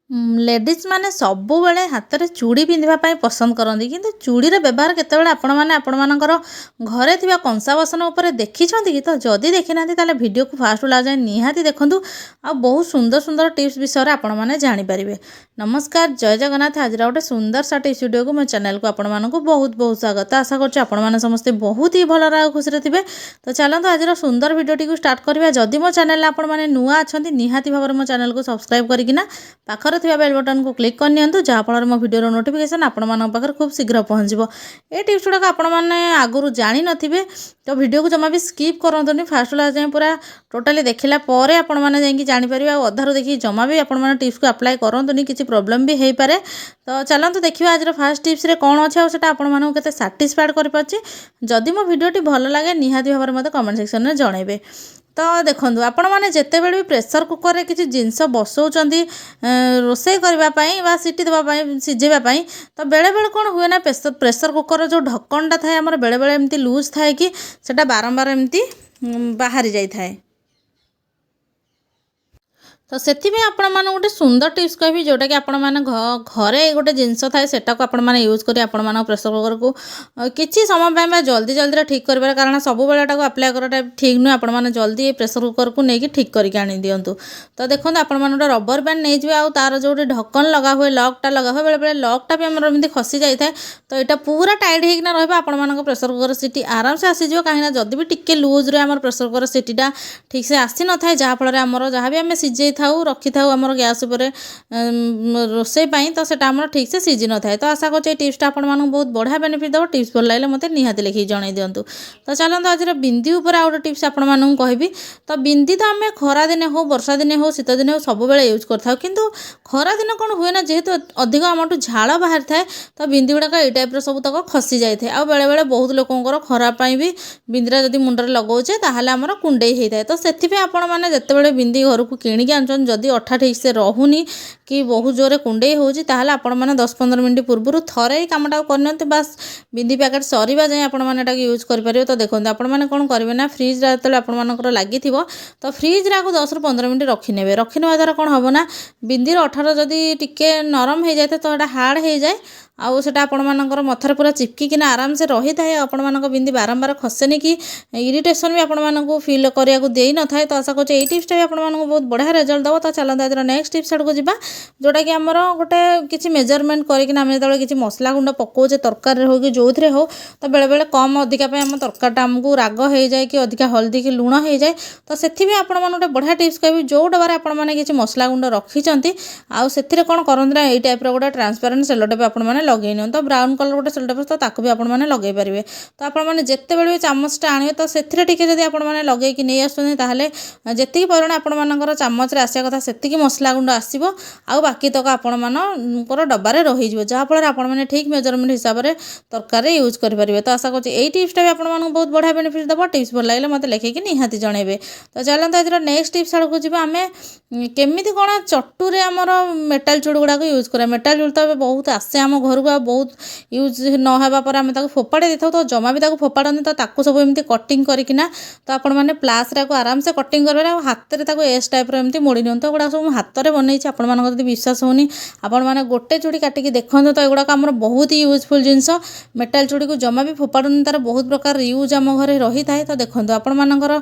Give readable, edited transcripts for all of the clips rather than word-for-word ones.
Ladies माने सबुबले हाथ में चूड़ी पिंधापी पसंद करती किंतु चूड़ीर व्यवहार केतबेले आपण मैंने आपर घरे थी कंसा बसन उपर देखी कि तो जदि देखी ना ताले वीडियो को फास्ट लास्ट जाए निहाती देखूँ आ बहुत सुंदर सुंदर टिप्स विषय आपण मैंने जानीपारे। नमस्कार जय जगन्नाथ। आज गोटे सुंदर सा टिप्स वीडियो को मो चैनल को आपण मानक बहुत बहुत स्वागत। आशा करछि आपण माने समस्ते बहुत ही भल खुशी थे। तो चलते आज सुंदर वीडियो स्टार्ट करवा। जदि मो चैनल आपण मैंने नुआ अच्छा निहाती भाव मो चैनल को सब्सक्राइब करना पाखर बेल बटन को क्लिक कर नियंतु जहाँफल मो वीडियो नोटिफिकेशन आपण पाखर खूब शीघ्र पहुँचो। ये टिप्स गुड़ाक आपण मैंने आगुरी जानी नथिबे तो वीडियो को जमा भी स्किप करंतुनी फास्ट लास्ट जाए पूरा टोटाली देखला पर आपण मैंने जाइए जानीपर अधारू देखिए जमा भी आपण मैंने टिप्स को अप्लाई करंतुनी किसी प्रॉब्लम भी हो पारे। तो चलते देखिए आज फास्ट टिप्स रे कौन अच्छे और सेटा आपण मानक केते सैटिस्फाइड कर पाछि। जदि मो वीडियोटी भल लगे निहाती भाव मते कमेंट सेक्शन में जनइबे। तो देखो आपण मैंने जिते बड़े भी प्रेसर कुकर रे किसी जिनस बसौंती रोषे करने सीटी देवाई सीझेवाई तो बेले बेले कौन हुए ना प्रेसर कुकर जो ढक्कनटा थाए आमर बेले बेले एमती लूज थाए कि सेटा बारंबार एमती बाहरी जाई थाए। तो से आपण मैंने गोटे सुंदर टिप्स कहि जोटा कि आपण मैंने घरे गोटे जिनस थाए सेटा को आपण मैंने यूज करी आपण मान प्रेसर कुकर को किसी समय पे जल्दी जल्दी ठीक कर कारण सब बेला अप्लाई कराटा ठीक नुहे। आपण मैंने जल्दी प्रेसर कुकर को लेकिन ठीक करके आनी दिंतु। तो देखो आपण मैंने गोटे रबर बैंड नहीं जाए आ तार जो ढक्कन लगा हुए लॉकटा लगा हुए बेले बेले लॉकटा भी आम एमती खसी जाए तो यहाँ पूरा टाइट होना रहा आपण मान प्रेसर कुकर सीटी आराम से आसीज कहीं जदि भी टिके लूज रे आम प्रेसर कुकर सीटीटा ठीक से आसी न था जहाँफल आमर जहाँ भी आम सीझे थाऊ रखी थाऊ आमर गैस उपर रोषे तो सेटा आमर ठीक से सीझी न था। तो आशा कर टिप्सटा आपण मानक बहुत बढ़िया बेनिफिट देव। टिप्स भल लगे मत निहाती लिखी जन दिंतु। तो चलते आज बिंदी उपर आ गोटे टिप्स आपण मानक कहबी। तो बिंदी तो आम खरा दिने हो वर्षा दिने हो शीत दिने हो सब बेले यूज कर किंतु खरा दिन कौन हुए ना जेहेतु अधिक आमठू झाड़ बाहर थाए तो बिंदी गुड़ाक ये टाइप सब तक खसी जाए आ बेले बेले बहुत लोकंर खराब भी बिंदीरा जब मुंडे लगौचे ताहले आमर कुंडई होता है। तो से आपण मैंने जितेबाला बिंदी घर को किणिकी आनुन जदि अठा ठीक से रहुनी कि बहुत जोरे कुंडई होची ताहले आपण मैंने 10-15 मिनट पूर्व थरे कामटा करनी बास बिंदी पैकेट सरीबा जाए आपण मैंने यूज करेंगे। तो देखो आपण मैंने कौन करेंगे ना फ्रिज जो आपर लगी तो फ्रिज रे 10-15 मिनट रखिने रखिने द्वारा कौन हम ना बिंदीर अठार जदि टिके नरम हो जाए तो हार्ड हो जाए आउ सेटा आपण मानकर मथर पूरा चिपकिना आराम से रही थाए। आपण मानक बिंदी बारंबार खसेनि कि इरिटेशन भी आपण मानक फील करिया को देई न थाए। तो आशा करछि एई टिप्सटा भी आपण मानक बहुत बढ़िया रिजल्ट दबो। तो चलते आज नेक्स्ट टिप्स आड़ को जिबा जोटा कि आमर गोटे किछि मेजरमेंट करिकिना आम जेतबेले किछि मसला गुंड पकोचे तरकारी हो कि जोथिरे हो तो बेले बेले कम अधिका पे आम तरकारीटा आमको राग हो जाए कि अधिका हल्दी कि लुण हो जाए। तो सेथि भी आपण माने गोटे बढ़िया टिप्स कहबी जो डबारे आपण माने किछि मसला गुंड रखिचंती आउ सेथिरे कोन करंत ना एई टाइप रो गोटे ट्रांसपेरेंट सेलो टेप आपण माने लगेइ न तो ब्राउन कलर गोटे सेलो टेप तो ताको भी आपण माने लगेइ परिबे। तो आपण माने जेते बेले भी चामचटा आनिबे तो सेथिरे टिके जदि आपण माने लगेइ कि नै आसुनी ताहले जेतिकी परिमाण आपण मानकर चामच रे आसिया कथा सेतिकी मसला गुंड आसीबो आउ बाकी तक आपण मानकर डब्बारे रहि जिवो जहाँफल आपण माने ठीक मेजरमेंट हिसाब रे तरकारी यूज करि परिबे। तो आशा करछि एई टिप्सटा भी आपण मानक बहुत बढ़िया बेनिफिट दबो। टिप्स भल लागले मते लेखिकि निहाती जणेबे। तो चलते आज नेक्स्ट टिप्स आड़ को जिबा आमे केमिति कोन चट्टू रे हमर मेटाल चूड़ी गुडा को यूज करा। मेटाल चूड़ी तो बहुत आसे आम घर को बहुत यूज न हेबा पर आमे ताको फोपाड़ी देथौ तो जमा भी ताको फोपाड़नी तो ताको सब एमती कटिंग करिकिना तो आपण माने प्लास रे को आराम से कटिंग करबे आ हाथ रे ताको एस टाइप रो एमती मोड़ी नियंतो। गुडा सब हाथ रे बनै छी। आपण मानक जदि विश्वास होनी आपण माने गोटे चूड़ी काटिकी देखंतो तो एगुडा हमर बहुत ही यूजफुल जिंस मेटाल चूड़ी को जमा भी फोपाड़नी तार बहुत प्रकार यूज आम घरे रही थाए। तो देखंतो आपण मानकर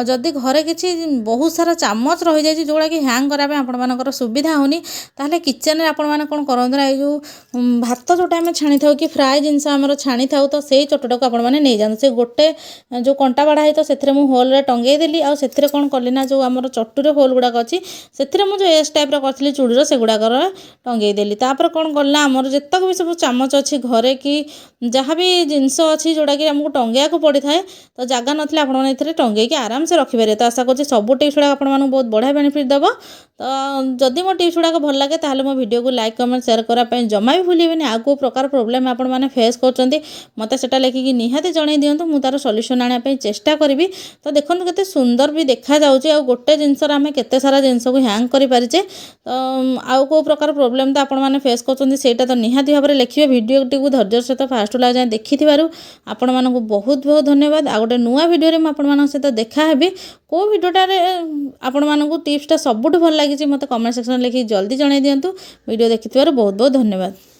जदि घरे किछि बहुत सारा चामच रही जाय जोड़ा कि हैंग करा आपण मानकर सुविधा होनी ताहले किचन रे आपण माने कोन करंत ना ए जो भात जोटा आम छाणी थाउ कि फ्राए जिनस आमर छाणी थाउ तो सेई चटटा को आपण माने नै जान से गोटे जो कंटा बाड़ा है तो सेथिरे मु होल रे टंगेई देली आ सेथिरे कोन करली ना जो आमर चट्टू रे होल गुडा अछि सेथिरे मु जो एस टाइप रो करथली चूड़ी रो से गुडा कर टंगेई देली। तापर कोन करला आमर जतक भी सब चामच अछि घरे कि जहाँ भी जिनस अछि जोड़ा कि हमको टंगेया को पड़ी थाए तो जगह नथिले आपण माने एथिरे टंगेई कि आराम से रखि पारे। तो आशा करछि सब टिप्स गुडा आपण मानक बहुत बढ़िया बेनिफिट दबो। तो जदि मो टिप्स गुडा भल लगे ताहले मो वीडियो को लाइक कमेंट शेयर करा पय जमा भी भूलिबेनी। ଆଉ କେଉଁ ପ୍ରକାର ପ୍ରୋବ୍ଲେମ୍ ଆପଣମାନେ ଫେସ୍ କରୁଛନ୍ତି ମୋତେ ସେଟା ଲେଖିକି ନିହାତି ଜଣାଇ ଦିଅନ୍ତୁ। ମୁଁ ତାର ସଲ୍ୟୁସନ୍ ଆଣିବା ପାଇଁ ଚେଷ୍ଟା କରିବି। ତ ଦେଖନ୍ତୁ କେତେ ସୁନ୍ଦର ବି ଦେଖାଯାଉଛି ଆଉ ଗୋଟେ ଜିନିଷରେ ଆମେ କେତେ ସାରା ଜିନିଷକୁ ହ୍ୟାଙ୍ଗ କରିପାରିଛେ। ତ ଆଉ କେଉଁ ପ୍ରକାର ପ୍ରୋବ୍ଲେମ୍ ତ ଆପଣମାନେ ଫେସ୍ କରୁଛନ୍ତି ସେଇଟା ତ ନିହାତି ଭାବରେ ଲେଖିବେ। ଭିଡ଼ିଓଟିକୁ ଧୈର୍ଯ୍ୟ ସହିତ ଫାଷ୍ଟରୁ ଲାଷ୍ଟ ଯାଏଁ ଦେଖିଥିବାରୁ ଆପଣମାନଙ୍କୁ ବହୁତ ବହୁତ ଧନ୍ୟବାଦ। ଆଉ ଗୋଟେ ନୂଆ ଭିଡ଼ିଓରେ ମୁଁ ଆପଣମାନଙ୍କ ସହିତ ଦେଖାହେବି। କେଉଁ ଭିଡ଼ିଓଟାରେ ଆପଣମାନଙ୍କୁ ଟିପ୍ସଟା ସବୁଠୁ ଭଲ ଲାଗିଛି ମୋତେ କମେଣ୍ଟ ସେକ୍ସନରେ ଲେଖିକି ଜଲ୍ଦି ଜଣାଇ ଦିଅନ୍ତୁ। ଭିଡ଼ିଓ ଦେଖିଥିବାରୁ ବହୁତ ବହୁତ ଧନ୍ୟବାଦ।